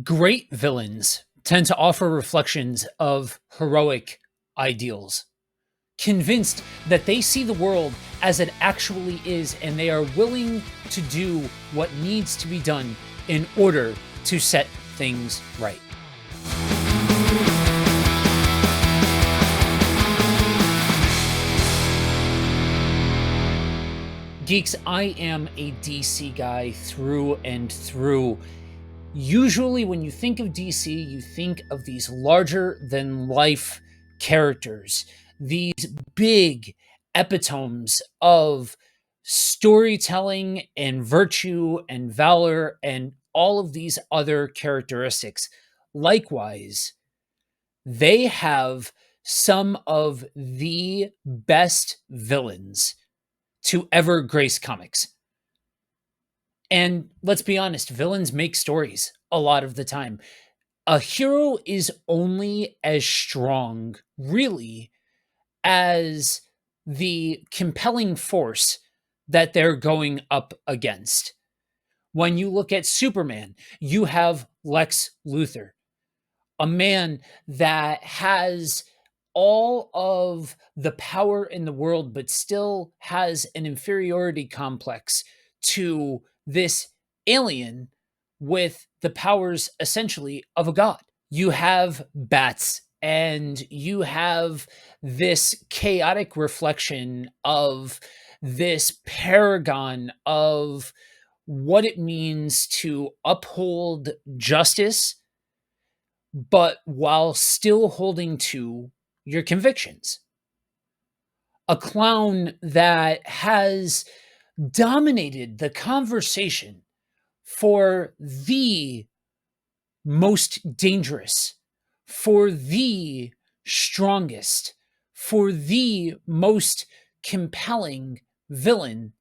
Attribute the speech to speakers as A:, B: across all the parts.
A: Great villains tend to offer reflections of heroic ideals, convinced that they see the world as it actually is and they are willing to do what needs to be done in order to set things right. Geeks, I am a DC guy through and through. Usually, when you think of DC, you think of these larger than life characters, these big epitomes of storytelling and virtue and valor and all of these other characteristics. Likewise, they have some of the best villains to ever grace comics. And let's be honest, villains make stories a lot of the time. A hero is only as strong, really, as the compelling force that they're going up against. When you look at Superman, you have Lex Luthor, a man that has all of the power in the world, but still has an inferiority complex to this alien with the powers essentially of a god. You have bats, and you have this chaotic reflection of this paragon of what it means to uphold justice, but while still holding to your convictions. A clown that has dominated the conversation for the most dangerous, for the strongest, for the most compelling villain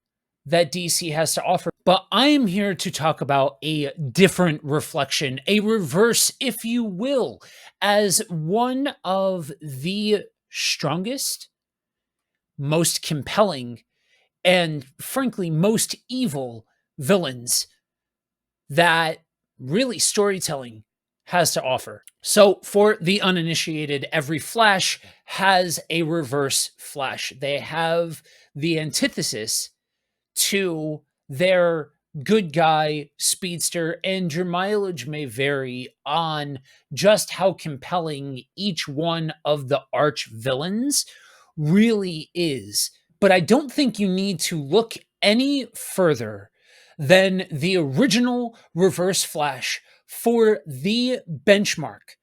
A: that DC has to offer. But I am here to talk about a different reflection, a reverse, if you will, as one of the strongest, most compelling, and frankly, most evil villains that really storytelling has to offer. So, for the uninitiated, every Flash has a reverse Flash. They have the antithesis to their good guy speedster, and your mileage may vary on just how compelling each one of the arch villains really is. But I don't think you need to look any further than the original Reverse Flash for the benchmark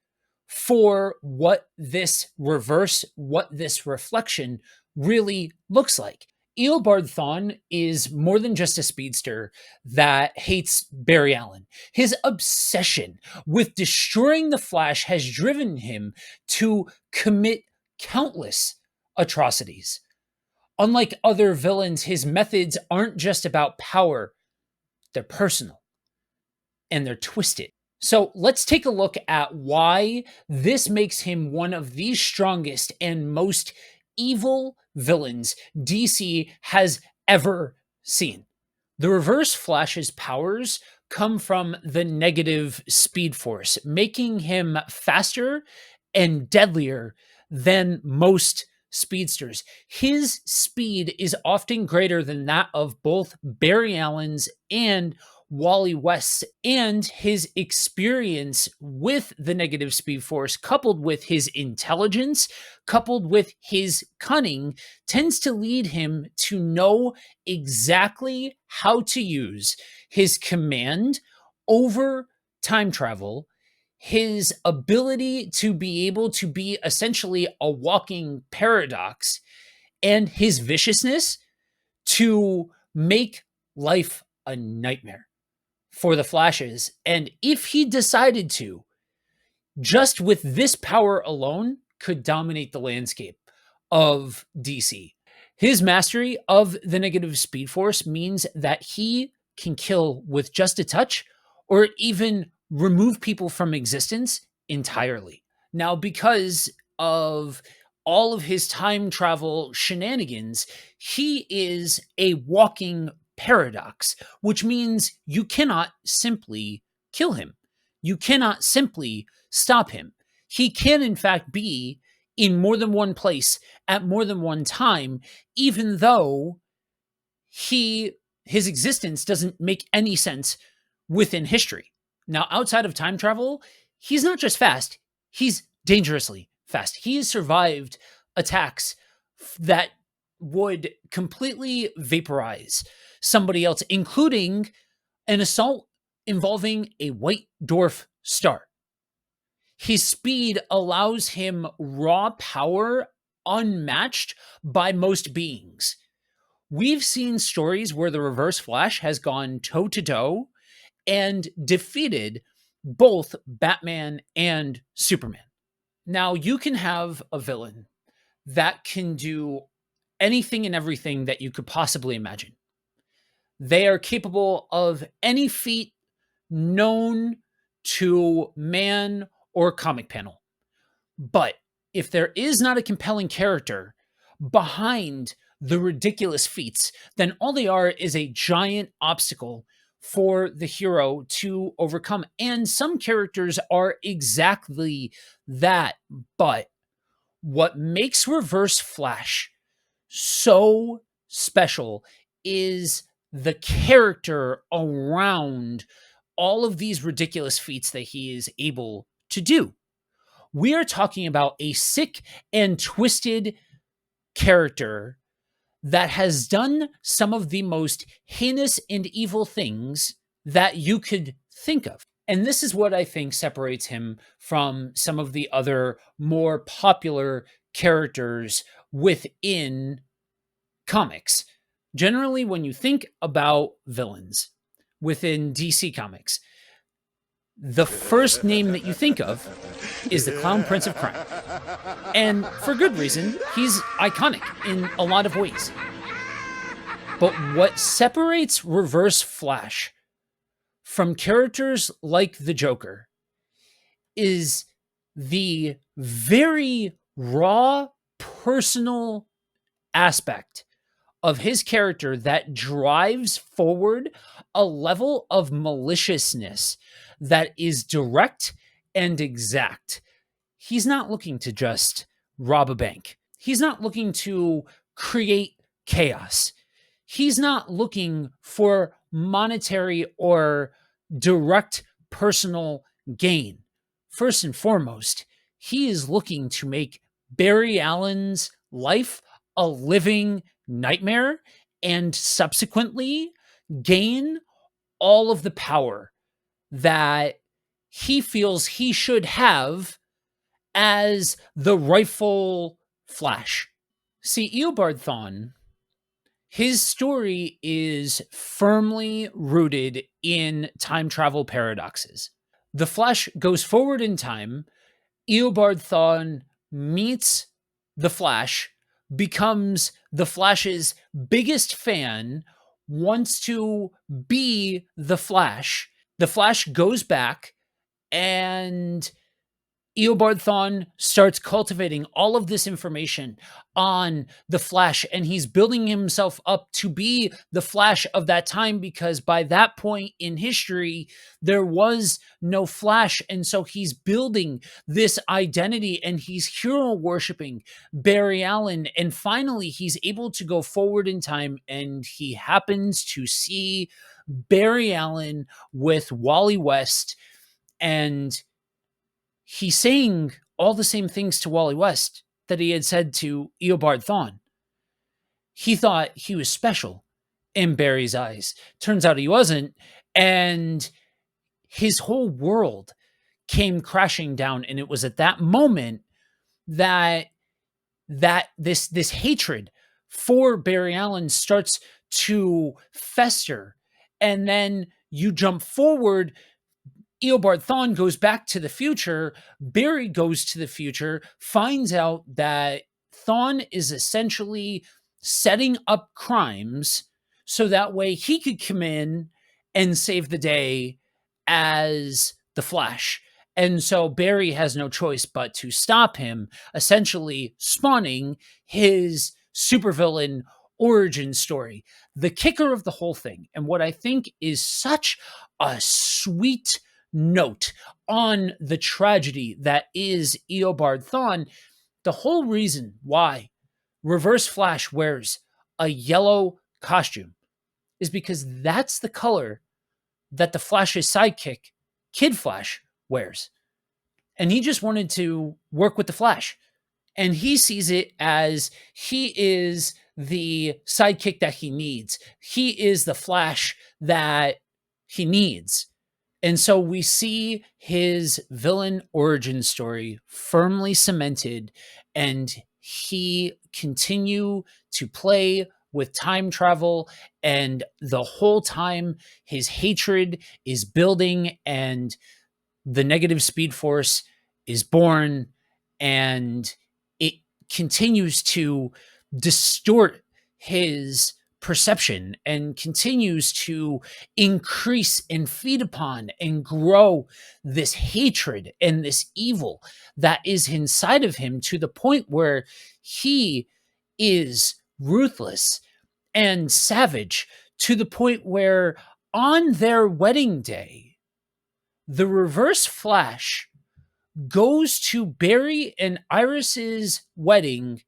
A: for what this reverse, what this reflection really looks like. Eobard Thawne is more than just a speedster that hates Barry Allen. His obsession with destroying the Flash has driven him to commit countless atrocities. Unlike other villains, his methods aren't just about power, they're personal and they're twisted. So let's take a look at why this makes him one of the strongest and most evil villains DC has ever seen. The Reverse Flash's powers come from the negative Speed Force, making him faster and deadlier than most speedsters. His speed is often greater than that of both Barry Allen's and Wally West's, and his experience with the negative Speed Force, coupled with his intelligence, coupled with his cunning, tends to lead him to know exactly how to use his command over time travel, his ability to be able to be essentially a walking paradox, and his viciousness to make life a nightmare for the Flashes. And if he decided to, just with this power alone, could dominate the landscape of DC. His mastery of the negative Speed Force means that he can kill with just a touch or even remove people from existence entirely. Now, because of all of his time travel shenanigans, he is a walking paradox, which means you cannot simply kill him. You cannot simply stop him. He can, in fact, be in more than one place at more than one time, even though he his existence doesn't make any sense within history. Now, outside of time travel, he's not just fast, he's dangerously fast. He has survived attacks that would completely vaporize somebody else, including an assault involving a white dwarf star. His speed allows him raw power unmatched by most beings. We've seen stories where the Reverse Flash has gone toe to toe and defeated both Batman and Superman. Now, you can have a villain that can do anything and everything that you could possibly imagine. They are capable of any feat known to man or comic panel. But if there is not a compelling character behind the ridiculous feats, then all they are is a giant obstacle for the hero to overcome. And some characters are exactly that. But what makes Reverse Flash so special is the character around all of these ridiculous feats that he is able to do. We are talking about a sick and twisted character that has done some of the most heinous and evil things that you could think of. And this is what I think separates him from some of the other more popular characters within comics. Generally, when you think about villains within DC Comics, the first name that you think of is the Clown Prince of Crime. And for good reason, he's iconic in a lot of ways. But what separates Reverse Flash from characters like the Joker is the very raw, personal aspect of his character that drives forward a level of maliciousness that is direct and exact. He's not looking to just rob a bank. He's not looking to create chaos. He's not looking for monetary or direct personal gain. First and foremost, he is looking to make Barry Allen's life a living nightmare and subsequently gain all of the power that he feels he should have as the rightful Flash. See, Eobard Thawne, his story is firmly rooted in time travel paradoxes. The Flash goes forward in time. Eobard Thawne meets the Flash, becomes the Flash's biggest fan, wants to be the Flash. The Flash goes back, and Eobard Thawne starts cultivating all of this information on the Flash, and he's building himself up to be the Flash of that time, because by that point in history, there was no Flash. And so he's building this identity and he's hero worshiping Barry Allen. And finally, he's able to go forward in time, and he happens to see Barry Allen with Wally West, and he's saying all the same things to Wally West that he had said to Eobard Thawne. He thought he was special in Barry's eyes. Turns out he wasn't. And his whole world came crashing down. And it was at that moment that this hatred for Barry Allen starts to fester. And then you jump forward. Eobard Thawne goes back to the future. Barry goes to the future, finds out that Thawne is essentially setting up crimes so that way he could come in and save the day as the Flash. And so Barry has no choice but to stop him, essentially spawning his supervillain origin story. The kicker of the whole thing, and what I think is such a sweet note on the tragedy that is Eobard Thawne, the whole reason why Reverse Flash wears a yellow costume is because that's the color that the Flash's sidekick, Kid Flash, wears. And he just wanted to work with the Flash. And he sees it as he is the sidekick that he needs. He is the Flash that he needs. And so we see his villain origin story firmly cemented, and he continue to play with time travel, and the whole time his hatred is building, and the negative speed force is born, and it continues to distort his perception and continues to increase and feed upon and grow this hatred and this evil that is inside of him, to the point where he is ruthless and savage, to the point where on their wedding day the Reverse Flash goes to Barry and Iris's wedding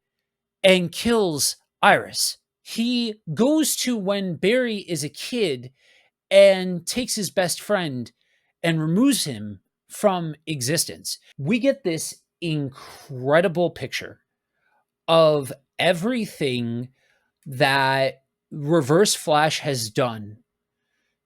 A: and kills Iris. He goes to when Barry is a kid and takes his best friend and removes him from existence. We get this incredible picture of everything that Reverse Flash has done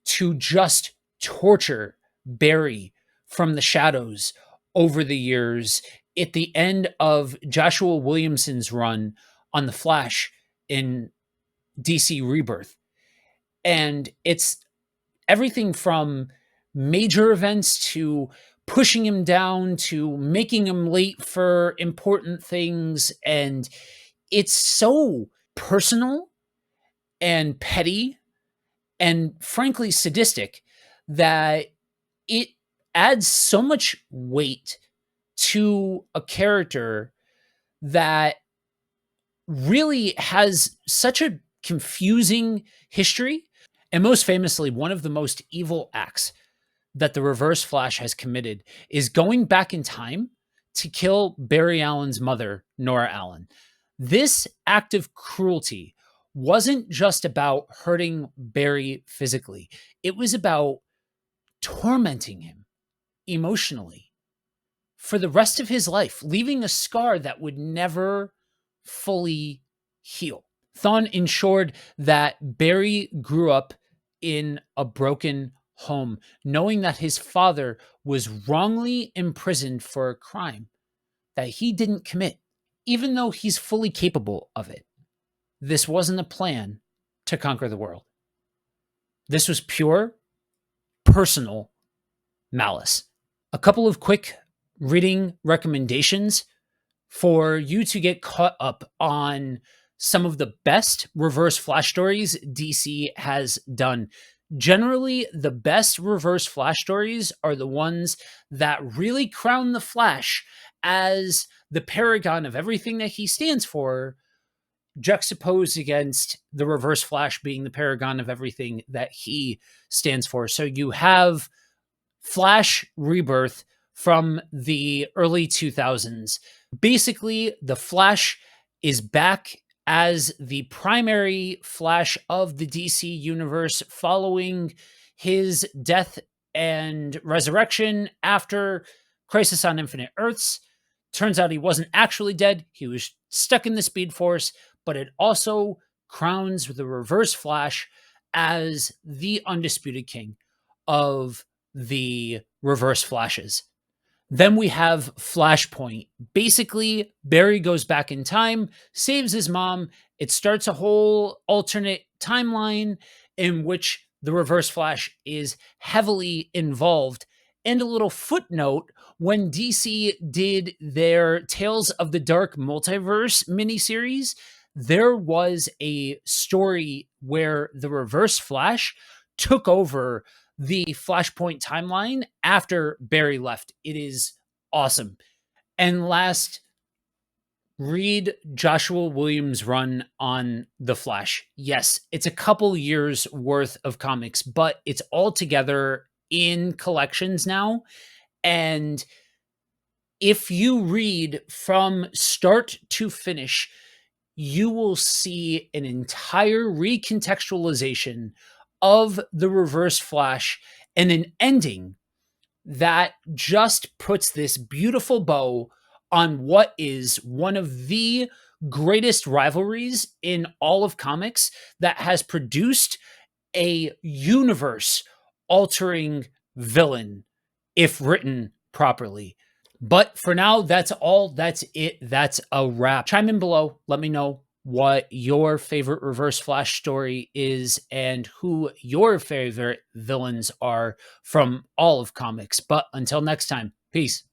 A: to just torture Barry from the shadows over the years. At the end of Joshua Williamson's run on The Flash in DC Rebirth. And it's everything from major events to pushing him down to making him late for important things. And it's so personal and petty and frankly sadistic that it adds so much weight to a character that really has such a confusing history. And most famously, one of the most evil acts that the Reverse Flash has committed is going back in time to kill Barry Allen's mother, Nora Allen. This act of cruelty wasn't just about hurting Barry physically, it was about tormenting him emotionally for the rest of his life, leaving a scar that would never fully heal. Thawne ensured that Barry grew up in a broken home, knowing that his father was wrongly imprisoned for a crime that he didn't commit, even though he's fully capable of it. This wasn't a plan to conquer the world. This was pure, personal malice. A couple of quick reading recommendations for you to get caught up on some of the best Reverse Flash stories DC has done. Generally, the best Reverse Flash stories are the ones that really crown the Flash as the paragon of everything that he stands for, juxtaposed against the Reverse Flash being the paragon of everything that he stands for. So you have Flash Rebirth from the early 2000s. Basically, the Flash is back as the primary Flash of the DC universe following his death and resurrection after Crisis on Infinite Earths. Turns out he wasn't actually dead. He was stuck in the Speed Force, but it also crowns the Reverse Flash as the undisputed king of the Reverse Flashes. Then we have Flashpoint. Basically, Barry goes back in time, saves his mom. It starts a whole alternate timeline in which the Reverse Flash is heavily involved. And a little footnote, when DC did their Tales of the Dark Multiverse miniseries, there was a story where the Reverse Flash took over the Flashpoint timeline after Barry left. It is awesome. And last, read Joshua Williams' run on The Flash. Yes, it's a couple years worth of comics, but it's all together in collections now. And if you read from start to finish, you will see an entire recontextualization of the Reverse Flash and an ending that just puts this beautiful bow on what is one of the greatest rivalries in all of comics that has produced a universe altering villain if written properly. But for now, that's all. That's it. That's a wrap. Chime in below. Let me know what your favorite Reverse Flash story is and who your favorite villains are from all of comics. But until next time, peace.